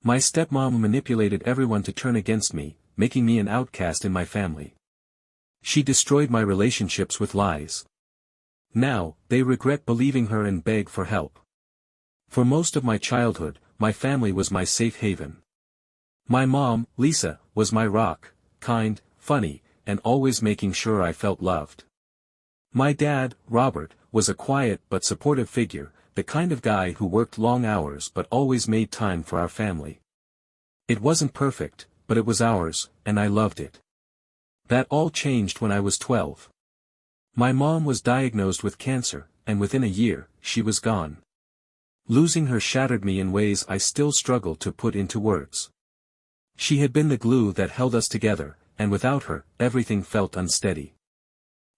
My stepmom manipulated everyone to turn against me, making me an outcast in my family. She destroyed my relationships with lies. Now, they regret believing her and beg for help. For most of my childhood, my family was my safe haven. My mom, Lisa, was my rock, kind, funny, and always making sure I felt loved. My dad, Robert, was a quiet but supportive figure, the kind of guy who worked long hours but always made time for our family. It wasn't perfect, but it was ours, and I loved it. That all changed when I was 12. My mom was diagnosed with cancer, and within a year, she was gone. Losing her shattered me in ways I still struggle to put into words. She had been the glue that held us together, and without her, everything felt unsteady.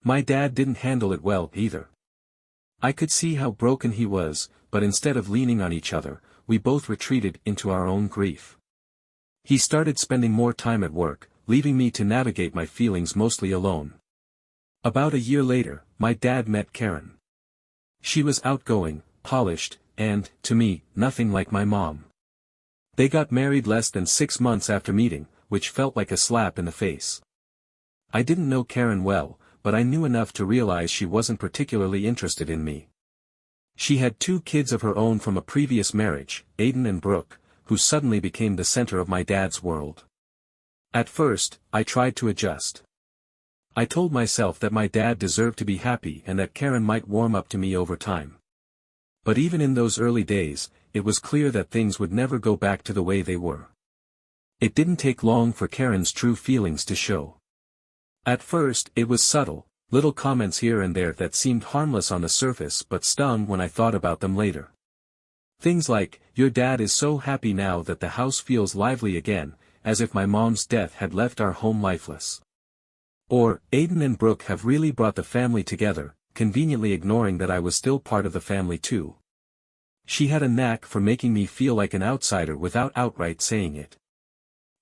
My dad didn't handle it well either. I could see how broken he was, but instead of leaning on each other, we both retreated into our own grief. He started spending more time at work, leaving me to navigate my feelings mostly alone. About a year later, my dad met Karen. She was outgoing, polished, and, to me, nothing like my mom. They got married less than 6 months after meeting, which felt like a slap in the face. I didn't know Karen well, but I knew enough to realize she wasn't particularly interested in me. She had 2 kids of her own from a previous marriage, Aiden and Brooke, who suddenly became the center of my dad's world. At first, I tried to adjust. I told myself that my dad deserved to be happy and that Karen might warm up to me over time. But even in those early days, it was clear that things would never go back to the way they were. It didn't take long for Karen's true feelings to show. At first, it was subtle, little comments here and there that seemed harmless on the surface but stung when I thought about them later. Things like, "Your dad is so happy now that the house feels lively again," as if my mom's death had left our home lifeless. Or, "Aiden and Brooke have really brought the family together," conveniently ignoring that I was still part of the family too. She had a knack for making me feel like an outsider without outright saying it.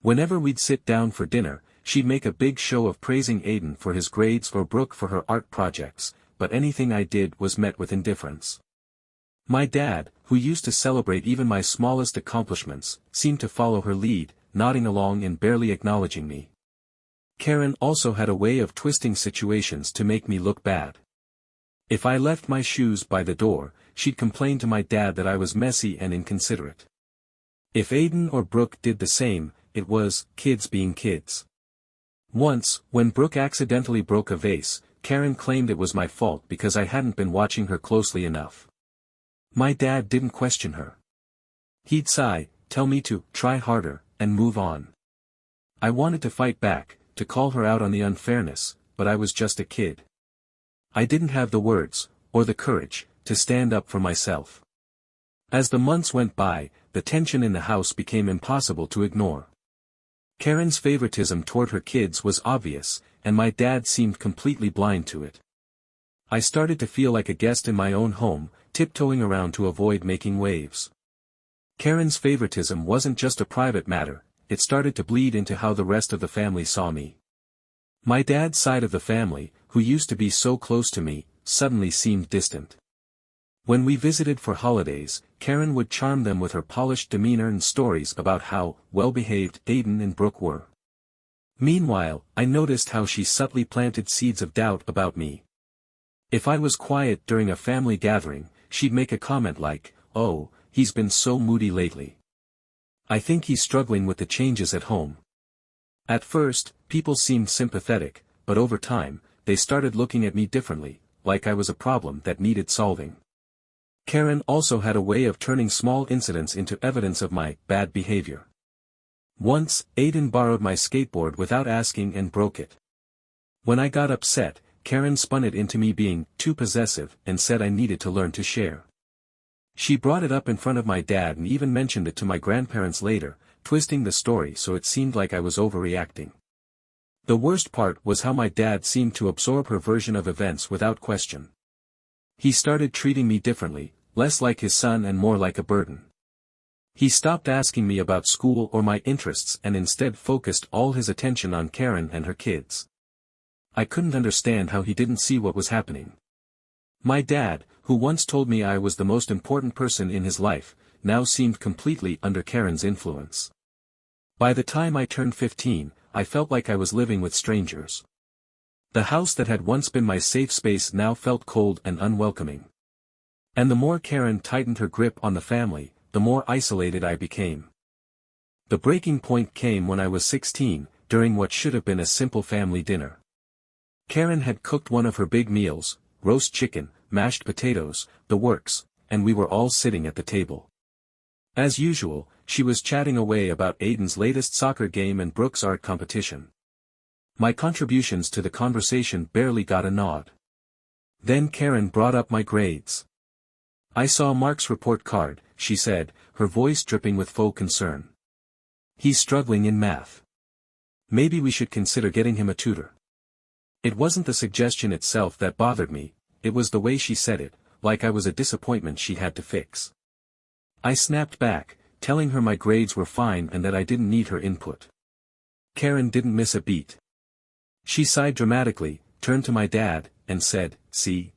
Whenever we'd sit down for dinner, she'd make a big show of praising Aiden for his grades or Brooke for her art projects, but anything I did was met with indifference. My dad, who used to celebrate even my smallest accomplishments, seemed to follow her lead, nodding along and barely acknowledging me. Karen also had a way of twisting situations to make me look bad. If I left my shoes by the door, she'd complain to my dad that I was messy and inconsiderate. If Aiden or Brooke did the same, it was, kids being kids. Once, when Brooke accidentally broke a vase, Karen claimed it was my fault because I hadn't been watching her closely enough. My dad didn't question her. He'd sigh, tell me to try harder, and move on. I wanted to fight back, to call her out on the unfairness, but I was just a kid. I didn't have the words, or the courage, to stand up for myself. As the months went by, the tension in the house became impossible to ignore. Karen's favoritism toward her kids was obvious, and my dad seemed completely blind to it. I started to feel like a guest in my own home, tiptoeing around to avoid making waves. Karen's favoritism wasn't just a private matter, it started to bleed into how the rest of the family saw me. My dad's side of the family, who used to be so close to me, suddenly seemed distant. When we visited for holidays, Karen would charm them with her polished demeanor and stories about how well-behaved Aiden and Brooke were. Meanwhile, I noticed how she subtly planted seeds of doubt about me. If I was quiet during a family gathering, she'd make a comment like, "Oh, he's been so moody lately. I think he's struggling with the changes at home." At first, people seemed sympathetic, but over time, they started looking at me differently, like I was a problem that needed solving. Karen also had a way of turning small incidents into evidence of my bad behavior. Once, Aiden borrowed my skateboard without asking and broke it. When I got upset, Karen spun it into me being too possessive and said I needed to learn to share. She brought it up in front of my dad and even mentioned it to my grandparents later, twisting the story so it seemed like I was overreacting. The worst part was how my dad seemed to absorb her version of events without question. He started treating me differently, less like his son and more like a burden. He stopped asking me about school or my interests and instead focused all his attention on Karen and her kids. I couldn't understand how he didn't see what was happening. My dad, who once told me I was the most important person in his life, now seemed completely under Karen's influence. By the time I turned 15, I felt like I was living with strangers. The house that had once been my safe space now felt cold and unwelcoming. And the more Karen tightened her grip on the family, the more isolated I became. The breaking point came when I was 16, during what should have been a simple family dinner. Karen had cooked one of her big meals, roast chicken, mashed potatoes, the works, and we were all sitting at the table. As usual, she was chatting away about Aiden's latest soccer game and Brooke's art competition. My contributions to the conversation barely got a nod. Then Karen brought up my grades. "I saw Mark's report card," she said, her voice dripping with faux concern. "He's struggling in math. Maybe we should consider getting him a tutor." It wasn't the suggestion itself that bothered me, it was the way she said it, like I was a disappointment she had to fix. I snapped back, telling her my grades were fine and that I didn't need her input. Karen didn't miss a beat. She sighed dramatically, turned to my dad, and said, "See?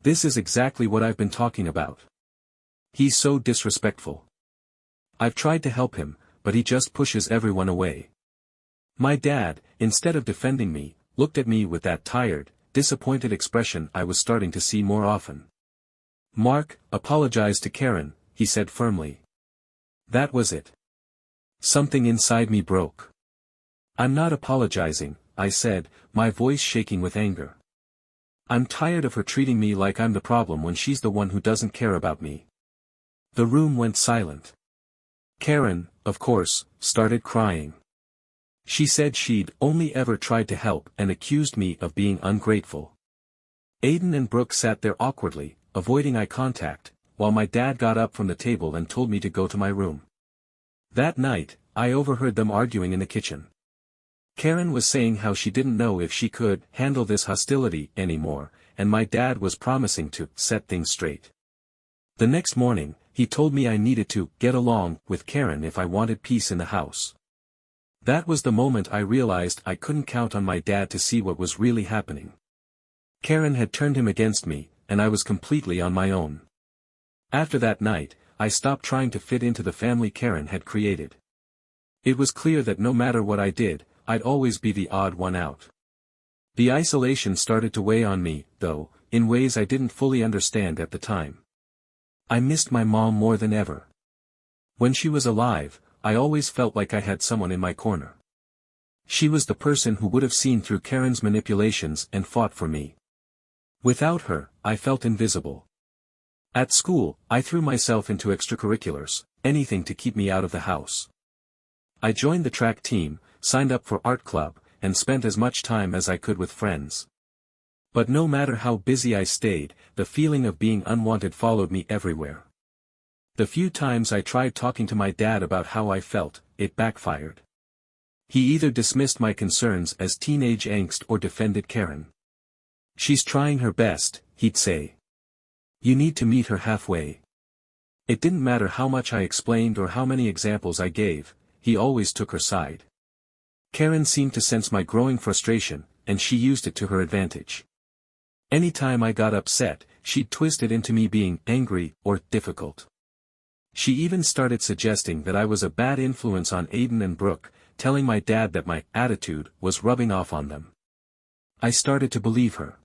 This is exactly what I've been talking about. He's so disrespectful. I've tried to help him, but he just pushes everyone away." My dad, instead of defending me, looked at me with that tired, disappointed expression I was starting to see more often. "Mark, apologize to Karen," he said firmly. That was it. Something inside me broke. "I'm not apologizing," I said, my voice shaking with anger. "I'm tired of her treating me like I'm the problem when she's the one who doesn't care about me." The room went silent. Karen, of course, started crying. She said she'd only ever tried to help and accused me of being ungrateful. Aiden and Brooke sat there awkwardly, avoiding eye contact, while my dad got up from the table and told me to go to my room. That night, I overheard them arguing in the kitchen. Karen was saying how she didn't know if she could handle this hostility anymore, and my dad was promising to set things straight. The next morning, he told me I needed to get along with Karen if I wanted peace in the house. That was the moment I realized I couldn't count on my dad to see what was really happening. Karen had turned him against me, and I was completely on my own. After that night, I stopped trying to fit into the family Karen had created. It was clear that no matter what I did, I'd always be the odd one out. The isolation started to weigh on me, though, in ways I didn't fully understand at the time. I missed my mom more than ever. When she was alive, I always felt like I had someone in my corner. She was the person who would have seen through Karen's manipulations and fought for me. Without her, I felt invisible. At school, I threw myself into extracurriculars, anything to keep me out of the house. I joined the track team, signed up for art club, and spent as much time as I could with friends. But no matter how busy I stayed, the feeling of being unwanted followed me everywhere. The few times I tried talking to my dad about how I felt, it backfired. He either dismissed my concerns as teenage angst or defended Karen. "She's trying her best," he'd say. "You need to meet her halfway." It didn't matter how much I explained or how many examples I gave, he always took her side. Karen seemed to sense my growing frustration, and she used it to her advantage. Anytime I got upset, she'd twist it into me being angry or difficult. She even started suggesting that I was a bad influence on Aiden and Brooke, telling my dad that my attitude was rubbing off on them. I started to believe her.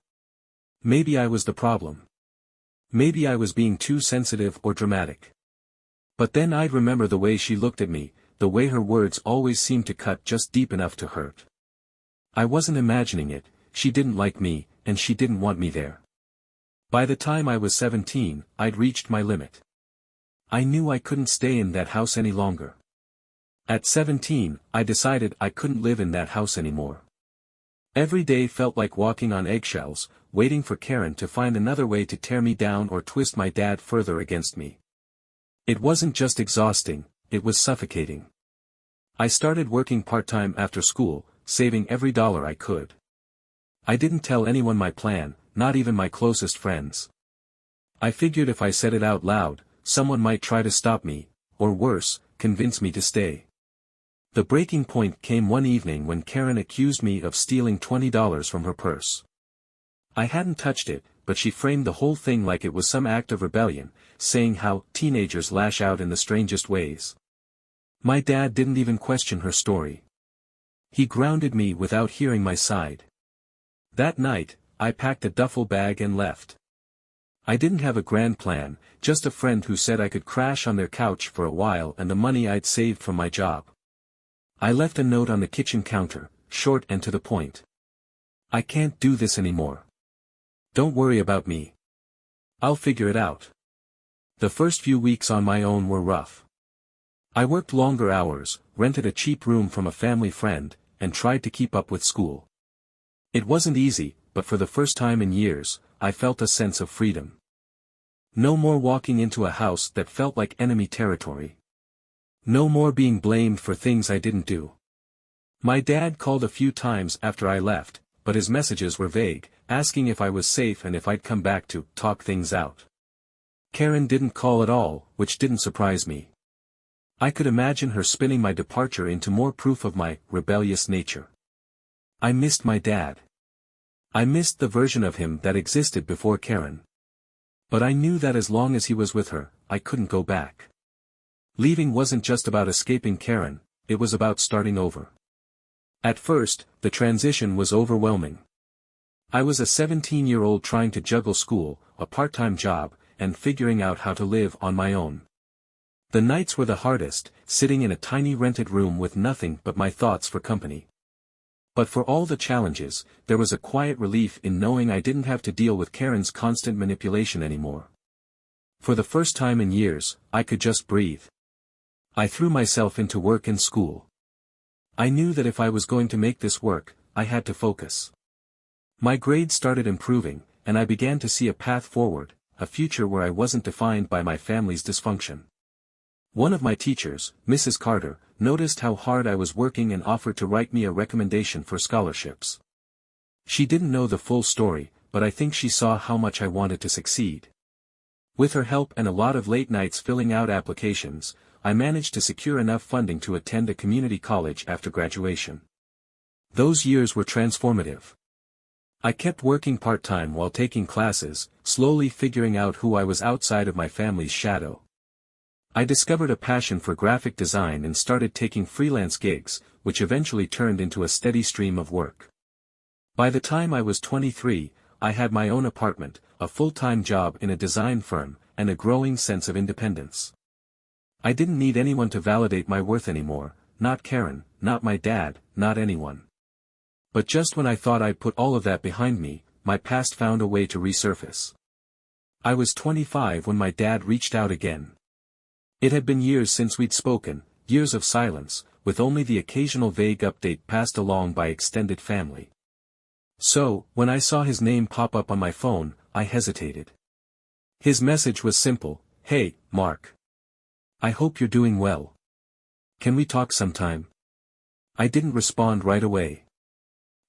Maybe I was the problem. Maybe I was being too sensitive or dramatic. But then I'd remember the way she looked at me, the way her words always seemed to cut just deep enough to hurt. I wasn't imagining it, she didn't like me, and she didn't want me there. By the time I was 17, I'd reached my limit. I knew I couldn't stay in that house any longer. At 17, I decided I couldn't live in that house anymore. Every day felt like walking on eggshells, waiting for Karen to find another way to tear me down or twist my dad further against me. It wasn't just exhausting, it was suffocating. I started working part-time after school, saving every dollar I could. I didn't tell anyone my plan, not even my closest friends. I figured if I said it out loud, someone might try to stop me, or worse, convince me to stay. The breaking point came one evening when Karen accused me of stealing $20 from her purse. I hadn't touched it, but she framed the whole thing like it was some act of rebellion, saying how teenagers lash out in the strangest ways. My dad didn't even question her story. He grounded me without hearing my side. That night, I packed a duffel bag and left. I didn't have a grand plan, just a friend who said I could crash on their couch for a while and the money I'd saved from my job. I left a note on the kitchen counter, short and to the point. I can't do this anymore. Don't worry about me. I'll figure it out. The first few weeks on my own were rough. I worked longer hours, rented a cheap room from a family friend, and tried to keep up with school. It wasn't easy, but for the first time in years, I felt a sense of freedom. No more walking into a house that felt like enemy territory. No more being blamed for things I didn't do. My dad called a few times after I left, but his messages were vague, asking if I was safe and if I'd come back to talk things out. Karen didn't call at all, which didn't surprise me. I could imagine her spinning my departure into more proof of my rebellious nature. I missed my dad. I missed the version of him that existed before Karen. But I knew that as long as he was with her, I couldn't go back. Leaving wasn't just about escaping Karen, it was about starting over. At first, the transition was overwhelming. I was a 17-year-old trying to juggle school, a part-time job, and figuring out how to live on my own. The nights were the hardest, sitting in a tiny rented room with nothing but my thoughts for company. But for all the challenges, there was a quiet relief in knowing I didn't have to deal with Karen's constant manipulation anymore. For the first time in years, I could just breathe. I threw myself into work and school. I knew that if I was going to make this work, I had to focus. My grades started improving, and I began to see a path forward, a future where I wasn't defined by my family's dysfunction. One of my teachers, Mrs. Carter, noticed how hard I was working and offered to write me a recommendation for scholarships. She didn't know the full story, but I think she saw how much I wanted to succeed. With her help and a lot of late nights filling out applications, I managed to secure enough funding to attend a community college after graduation. Those years were transformative. I kept working part-time while taking classes, slowly figuring out who I was outside of my family's shadow. I discovered a passion for graphic design and started taking freelance gigs, which eventually turned into a steady stream of work. By the time I was 23, I had my own apartment, a full-time job in a design firm, and a growing sense of independence. I didn't need anyone to validate my worth anymore, not Karen, not my dad, not anyone. But just when I thought I'd put all of that behind me, my past found a way to resurface. I was 25 when my dad reached out again. It had been years since we'd spoken, years of silence, with only the occasional vague update passed along by extended family. So, when I saw his name pop up on my phone, I hesitated. His message was simple: "Hey, Mark. I hope you're doing well. Can we talk sometime?" I didn't respond right away.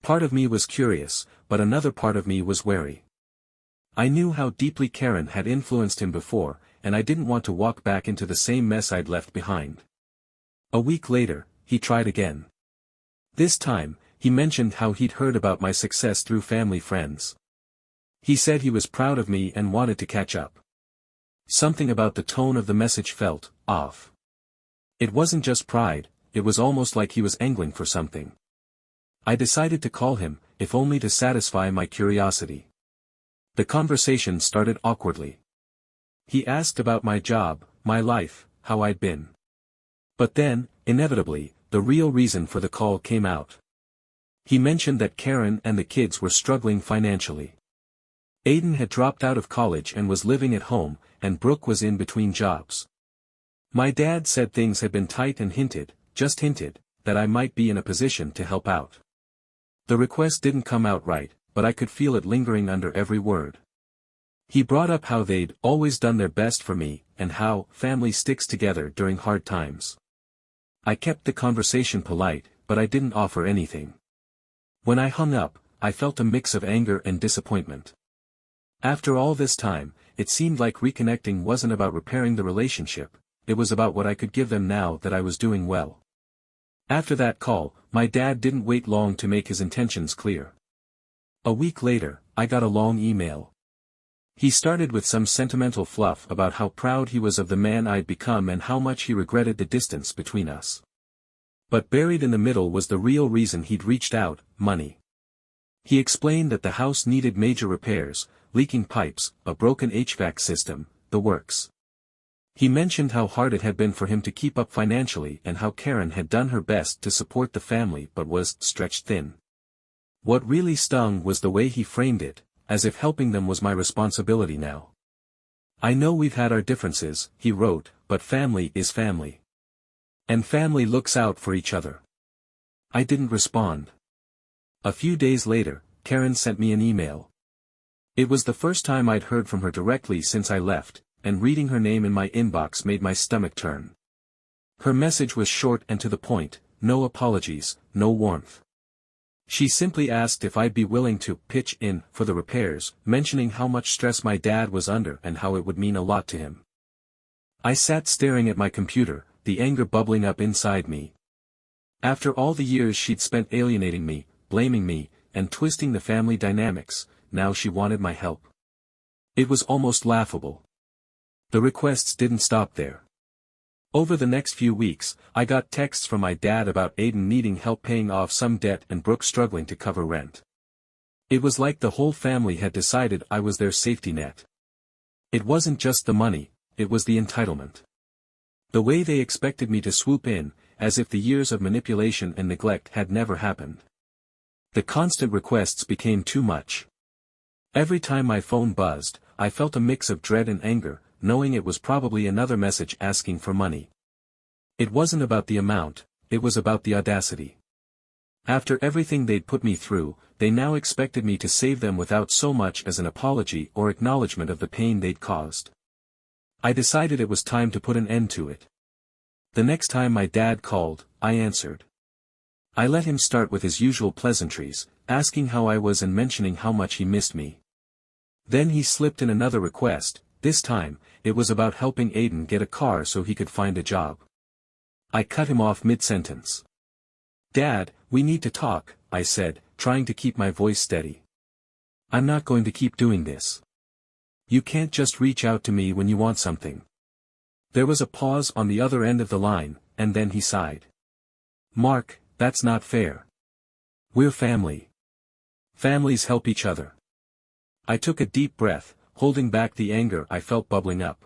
Part of me was curious, but another part of me was wary. I knew how deeply Karen had influenced him before, and I didn't want to walk back into the same mess I'd left behind. A week later, he tried again. This time, he mentioned how he'd heard about my success through family friends. He said he was proud of me and wanted to catch up. Something about the tone of the message felt off. It wasn't just pride, it was almost like he was angling for something. I decided to call him, if only to satisfy my curiosity. The conversation started awkwardly. He asked about my job, my life, how I'd been. But then, inevitably, the real reason for the call came out. He mentioned that Karen and the kids were struggling financially. Aiden had dropped out of college and was living at home, and Brooke was in between jobs. My dad said things had been tight and hinted, just hinted, that I might be in a position to help out. The request didn't come out right, but I could feel it lingering under every word. He brought up how they'd always done their best for me, and how family sticks together during hard times. I kept the conversation polite, but I didn't offer anything. When I hung up, I felt a mix of anger and disappointment. After all this time, it seemed like reconnecting wasn't about repairing the relationship, it was about what I could give them now that I was doing well. After that call, my dad didn't wait long to make his intentions clear. A week later, I got a long email. He started with some sentimental fluff about how proud he was of the man I'd become and how much he regretted the distance between us. But buried in the middle was the real reason he'd reached out: money. He explained that the house needed major repairs, leaking pipes, a broken HVAC system, the works. He mentioned how hard it had been for him to keep up financially and how Karen had done her best to support the family but was stretched thin. What really stung was the way he framed it, as if helping them was my responsibility now. "I know we've had our differences," he wrote, "but family is family. And family looks out for each other." I didn't respond. A few days later, Karen sent me an email. It was the first time I'd heard from her directly since I left, and reading her name in my inbox made my stomach turn. Her message was short and to the point, no apologies, no warmth. She simply asked if I'd be willing to pitch in for the repairs, mentioning how much stress my dad was under and how it would mean a lot to him. I sat staring at my computer, the anger bubbling up inside me. After all the years she'd spent alienating me, blaming me, and twisting the family dynamics, now she wanted my help. It was almost laughable. The requests didn't stop there. Over the next few weeks, I got texts from my dad about Aiden needing help paying off some debt and Brooke struggling to cover rent. It was like the whole family had decided I was their safety net. It wasn't just the money, it was the entitlement. The way they expected me to swoop in, as if the years of manipulation and neglect had never happened. The constant requests became too much. Every time my phone buzzed, I felt a mix of dread and anger, knowing it was probably another message asking for money. It wasn't about the amount, it was about the audacity. After everything they'd put me through, they now expected me to save them without so much as an apology or acknowledgement of the pain they'd caused. I decided it was time to put an end to it. The next time my dad called, I answered. I let him start with his usual pleasantries, asking how I was and mentioning how much he missed me. Then he slipped in another request. This time, it was about helping Aiden get a car so he could find a job. I cut him off mid-sentence. "Dad, we need to talk," I said, trying to keep my voice steady. "I'm not going to keep doing this. You can't just reach out to me when you want something." There was a pause on the other end of the line, and then he sighed. "Mark, that's not fair. We're family. Families help each other." I took a deep breath, holding back the anger I felt bubbling up.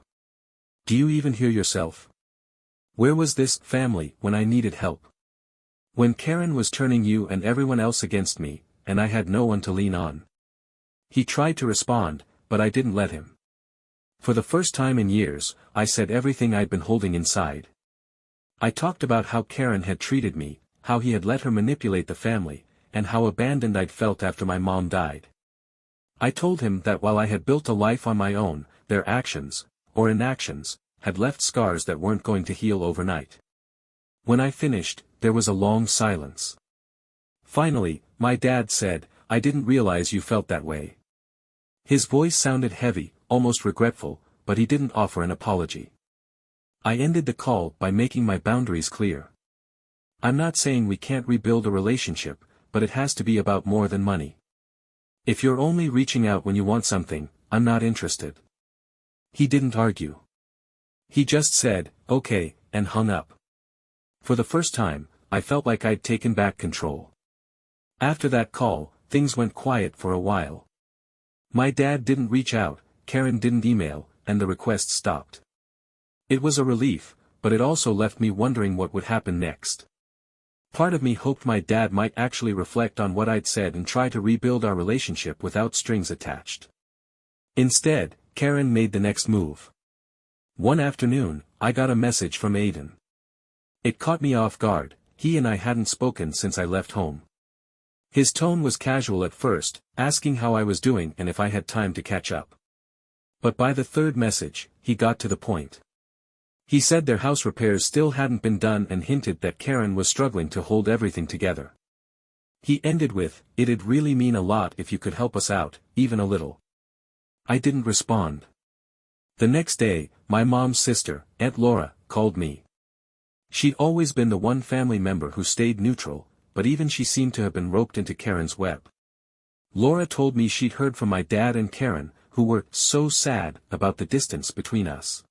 "Do you even hear yourself? Where was this family when I needed help? When Karen was turning you and everyone else against me, and I had no one to lean on?" He tried to respond, but I didn't let him. For the first time in years, I said everything I'd been holding inside. I talked about how Karen had treated me, how he had let her manipulate the family, and how abandoned I'd felt after my mom died. I told him that while I had built a life on my own, their actions, or inactions, had left scars that weren't going to heal overnight. When I finished, there was a long silence. Finally, my dad said, "I didn't realize you felt that way." His voice sounded heavy, almost regretful, but he didn't offer an apology. I ended the call by making my boundaries clear. I'm not saying we can't rebuild a relationship, but it has to be about more than money. If you're only reaching out when you want something, I'm not interested. He didn't argue. He just said, "Okay," and hung up. For the first time, I felt like I'd taken back control. After that call, things went quiet for a while. My dad didn't reach out, Karen didn't email, and the requests stopped. It was a relief, but it also left me wondering what would happen next. Part of me hoped my dad might actually reflect on what I'd said and try to rebuild our relationship without strings attached. Instead, Karen made the next move. One afternoon, I got a message from Aiden. It caught me off guard. He and I hadn't spoken since I left home. His tone was casual at first, asking how I was doing and if I had time to catch up. But by the third message, he got to the point. He said their house repairs still hadn't been done and hinted that Karen was struggling to hold everything together. He ended with, "It'd really mean a lot if you could help us out, even a little." I didn't respond. The next day, my mom's sister, Aunt Laura, called me. She'd always been the one family member who stayed neutral, but even she seemed to have been roped into Karen's web. Laura told me she'd heard from my dad and Karen, who were so sad about the distance between us.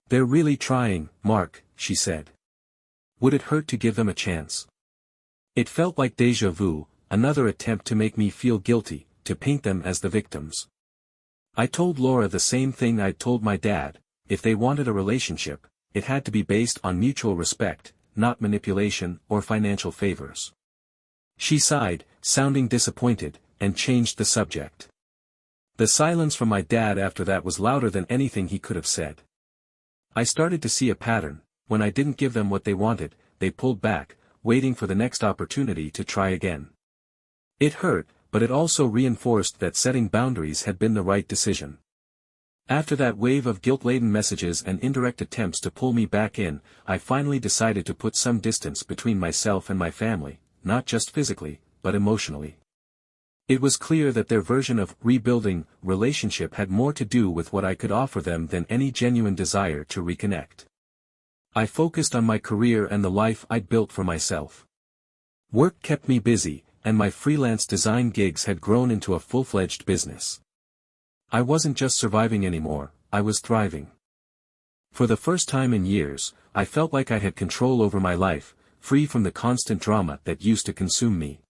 "They're really trying, Mark," she said. "Would it hurt to give them a chance?" It felt like déjà vu, another attempt to make me feel guilty, to paint them as the victims. I told Laura the same thing I'd told my dad: if they wanted a relationship, it had to be based on mutual respect, not manipulation or financial favors. She sighed, sounding disappointed, and changed the subject. The silence from my dad after that was louder than anything he could have said. I started to see a pattern: when I didn't give them what they wanted, they pulled back, waiting for the next opportunity to try again. It hurt, but it also reinforced that setting boundaries had been the right decision. After that wave of guilt-laden messages and indirect attempts to pull me back in, I finally decided to put some distance between myself and my family, not just physically, but emotionally. It was clear that their version of rebuilding relationship had more to do with what I could offer them than any genuine desire to reconnect. I focused on my career and the life I'd built for myself. Work kept me busy, and my freelance design gigs had grown into a full-fledged business. I wasn't just surviving anymore, I was thriving. For the first time in years, I felt like I had control over my life, free from the constant drama that used to consume me.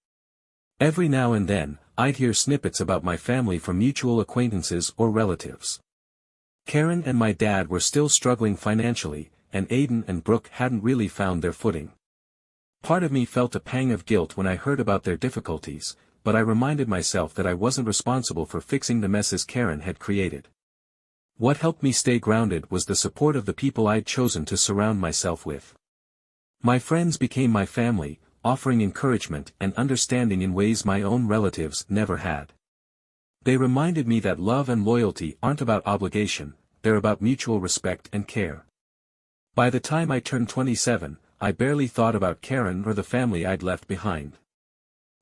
Every now and then, I'd hear snippets about my family from mutual acquaintances or relatives. Karen and my dad were still struggling financially, and Aidan and Brooke hadn't really found their footing. Part of me felt a pang of guilt when I heard about their difficulties, but I reminded myself that I wasn't responsible for fixing the messes Karen had created. What helped me stay grounded was the support of the people I'd chosen to surround myself with. My friends became my family, offering encouragement and understanding in ways my own relatives never had. They reminded me that love and loyalty aren't about obligation, they're about mutual respect and care. By the time I turned 27, I barely thought about Karen or the family I'd left behind.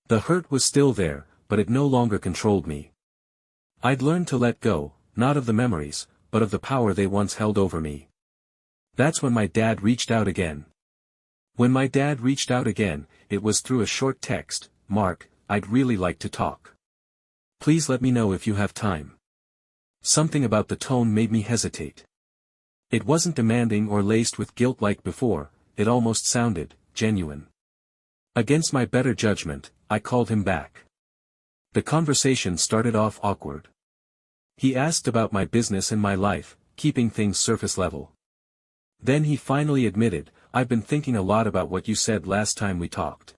The hurt was still there, but it no longer controlled me. I'd learned to let go, not of the memories, but of the power they once held over me. That's when my dad reached out again. It was through a short text: "Mark, I'd really like to talk. Please let me know if you have time." Something about the tone made me hesitate. It wasn't demanding or laced with guilt like before, it almost sounded genuine. Against my better judgment, I called him back. The conversation started off awkward. He asked about my business and my life, keeping things surface level. Then he finally admitted, "I've been thinking a lot about what you said last time we talked.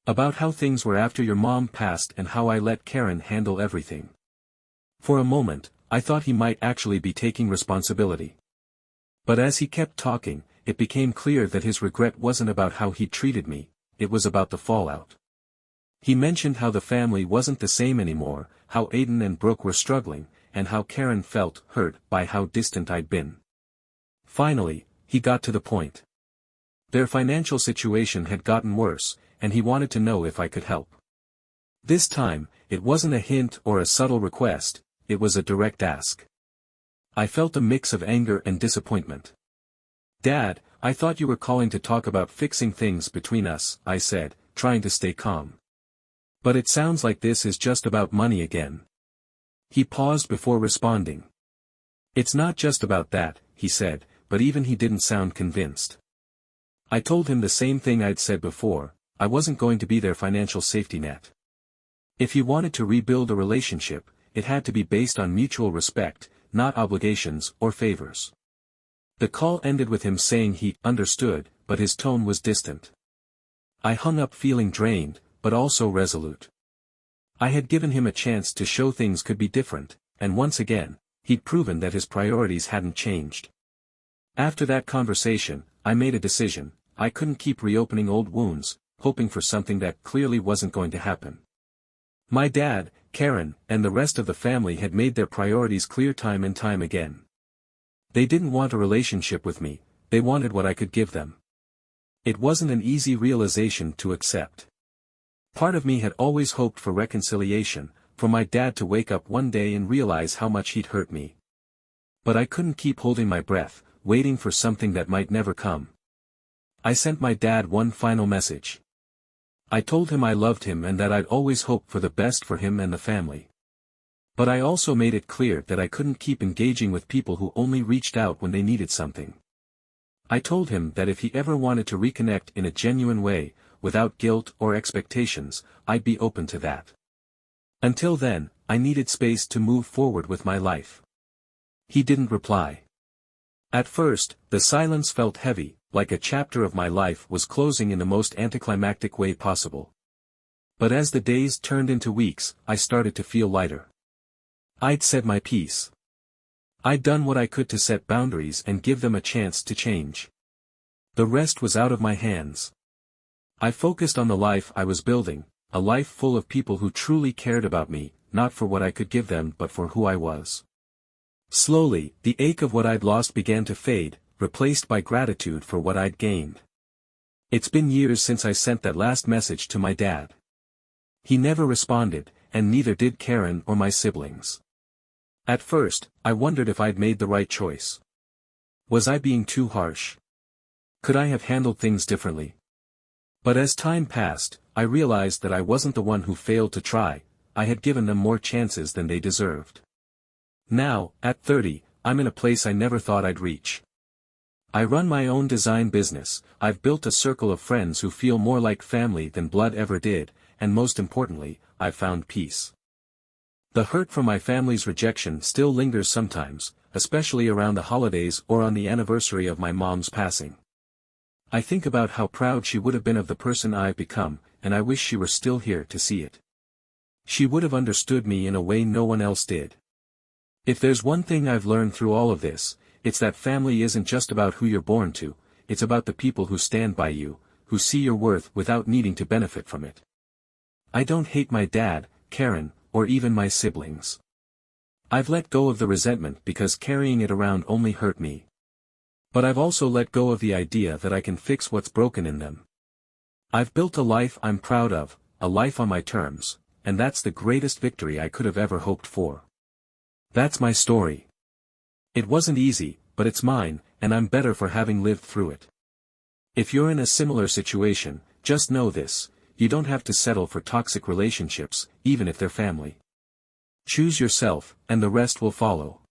About how things were after your mom passed and how I let Karen handle everything." For a moment, I thought he might actually be taking responsibility. But as he kept talking, it became clear that his regret wasn't about how he treated me, it was about the fallout. He mentioned how the family wasn't the same anymore, how Aidan and Brooke were struggling, and how Karen felt hurt by how distant I'd been. Finally, he got to the point. Their financial situation had gotten worse, and he wanted to know if I could help. This time, it wasn't a hint or a subtle request, it was a direct ask. I felt a mix of anger and disappointment. "Dad, I thought you were calling to talk about fixing things between us," I said, trying to stay calm. "But it sounds like this is just about money again." He paused before responding. "It's not just about that," he said, but even he didn't sound convinced. I told him the same thing I'd said before: I wasn't going to be their financial safety net. If he wanted to rebuild a relationship, it had to be based on mutual respect, not obligations or favors. The call ended with him saying he understood, but his tone was distant. I hung up feeling drained, but also resolute. I had given him a chance to show things could be different, and once again, he'd proven that his priorities hadn't changed. After that conversation, I made a decision: I couldn't keep reopening old wounds, hoping for something that clearly wasn't going to happen. My dad, Karen, and the rest of the family had made their priorities clear time and time again. They didn't want a relationship with me, they wanted what I could give them. It wasn't an easy realization to accept. Part of me had always hoped for reconciliation, for my dad to wake up one day and realize how much he'd hurt me. But I couldn't keep holding my breath, waiting for something that might never come. I sent my dad one final message. I told him I loved him and that I'd always hope for the best for him and the family. But I also made it clear that I couldn't keep engaging with people who only reached out when they needed something. I told him that if he ever wanted to reconnect in a genuine way, without guilt or expectations, I'd be open to that. Until then, I needed space to move forward with my life. He didn't reply. At first, the silence felt heavy, like a chapter of my life was closing in the most anticlimactic way possible. But as the days turned into weeks, I started to feel lighter. I'd said my piece. I'd done what I could to set boundaries and give them a chance to change. The rest was out of my hands. I focused on the life I was building, a life full of people who truly cared about me, not for what I could give them but for who I was. Slowly, the ache of what I'd lost began to fade, replaced by gratitude for what I'd gained. It's been years since I sent that last message to my dad. He never responded, and neither did Karen or my siblings. At first, I wondered if I'd made the right choice. Was I being too harsh? Could I have handled things differently? But as time passed, I realized that I wasn't the one who failed to try. I had given them more chances than they deserved. Now, at 30, I'm in a place I never thought I'd reach. I run my own design business, I've built a circle of friends who feel more like family than blood ever did, and most importantly, I've found peace. The hurt from my family's rejection still lingers sometimes, especially around the holidays or on the anniversary of my mom's passing. I think about how proud she would have been of the person I've become, and I wish she were still here to see it. She would have understood me in a way no one else did. If there's one thing I've learned through all of this, it's that family isn't just about who you're born to, it's about the people who stand by you, who see your worth without needing to benefit from it. I don't hate my dad, Karen, or even my siblings. I've let go of the resentment because carrying it around only hurt me. But I've also let go of the idea that I can fix what's broken in them. I've built a life I'm proud of, a life on my terms, and that's the greatest victory I could have ever hoped for. That's my story. It wasn't easy, but it's mine, and I'm better for having lived through it. If you're in a similar situation, just know this: you don't have to settle for toxic relationships, even if they're family. Choose yourself, and the rest will follow.